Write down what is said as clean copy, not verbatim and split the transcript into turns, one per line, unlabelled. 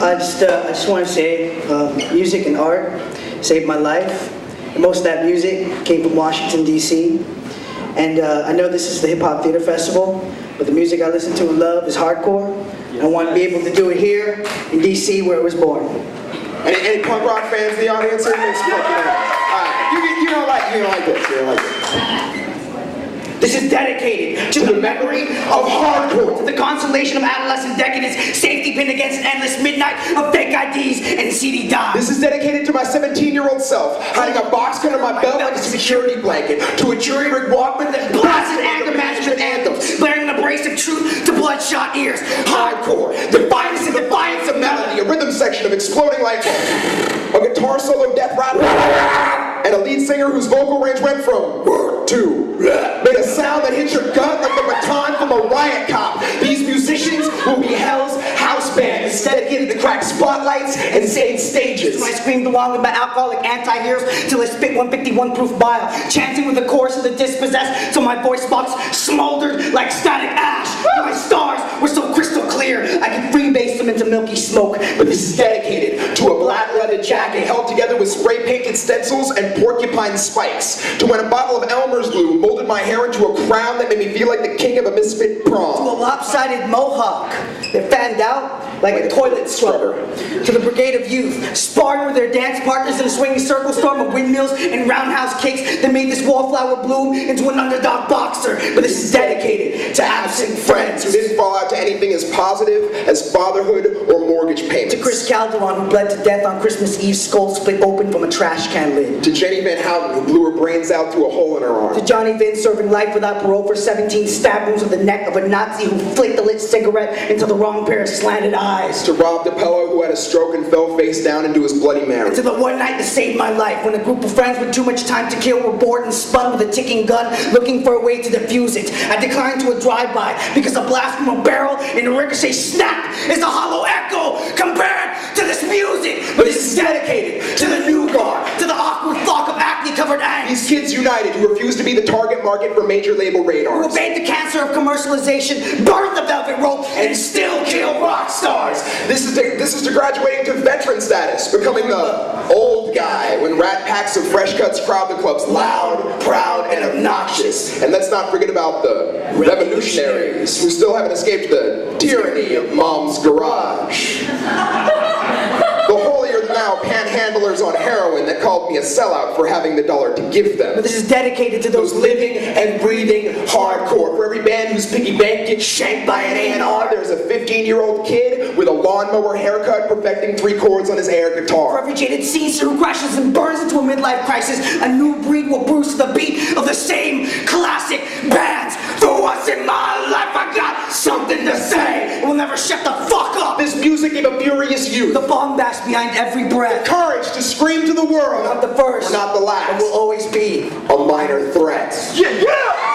I just want to say, music and art saved my life. And most of that music came from Washington, D.C. And I know this is the Hip Hop Theater Festival, but the music I listen to and love is hardcore. I want to be able to do it here in D.C. where it was born.
Any punk rock fans in the audience here? Make some fucking noise. You don't like this. You don't like this.
This is dedicated to the memory of hardcore, to the consolation of adolescent decadence, safety pin against an endless midnight of fake IDs and CD dimes.
This is dedicated to my 17-year-old self, hiding a box under my belt like a security blanket, to a jury-rigged Walkman that blasted anger management anthems, blaring an abrasive truth to bloodshot ears. Hardcore, defiance and defiance of melody, a rhythm section of exploding light bulbs, a guitar solo death rattle, and a lead singer whose vocal range went from to made a sound that hit your gut like the baton from a riot cop. These musicians will be hell's house band, is dedicated to crack spotlights and save stages.
I screamed along with my alcoholic anti-heroes till I spit 151 proof bile, chanting with the chorus of the dispossessed till my voice box smoldered like static ash. My stars were so crystal clear I could freebase them into milky smoke.
But this is dedicated to a black leather jacket held together with spray painted stencils and porcupine spikes, to when a bottle of Elmer's glue molded my hair into a crown that made me feel like the king of a misfit prom.
To a lopsided mohawk that fanned out like a toilet scrubber. To the brigade of youth, sparring with their dance partners in a swinging circle storm of windmills and roundhouse kicks that made this wallflower bloom into an underdog boxer. But this is dedicated to absent friends
who didn't fall out to anything as positive as fatherhood or mortgage payments.
To Chris Calderon, who bled to death on Christmas Eve, skull split open from a trash can lid.
To Jenny Van Houten, who blew her brains out through a hole in her arm.
To Johnny Vin, serving life without parole for 17 stab wounds of the neck of a Nazi who flicked a lit cigarette into the wrong pair of slanted eyes.
To Rob DePello, who had a stroke and fell face down into his Bloody Mary.
And to the one night that saved my life, when a group of friends with too much time to kill were bored and spun with a ticking gun, looking for a way to defuse it. I declined to a drive-by because a blast from a barrel and a ricochet snap is a hollow echo compared to this music. But this is dedicated to the new guard, to the awkward flock of acne-covered ants.
These kids united who refuse to be the target market for major label radars.
Who obeyed the cancer of commercialization, burned the velvet rope, and still kill rock stars.
This is to graduating to veteran status, becoming the old guy when rat packs of fresh cuts crowd the clubs loud, proud, and obnoxious. And let's not forget about the revolutionaries who still haven't escaped the tyranny of mom's garage. The holier-than-thou panhandlers on heroin that called me a sellout for having the dollar to give them.
But this is dedicated to those
living and breathing hardcore. For every band whose piggy bank gets shanked by an A&R, there's a 15-year-old kid with a lawnmower haircut perfecting 3 chords on his air guitar.
For every jaded senior who crashes and burns into a midlife crisis, a new breed will bruise to the beat of the same classic bands. For once in my life, I got something to say. We'll never shut the fuck up.
This music gave a furious youth
the bombast behind every breath.
Courage to scream to the world.
Not the first.
Or not the last.
It will always be
a minor threat.
Yeah!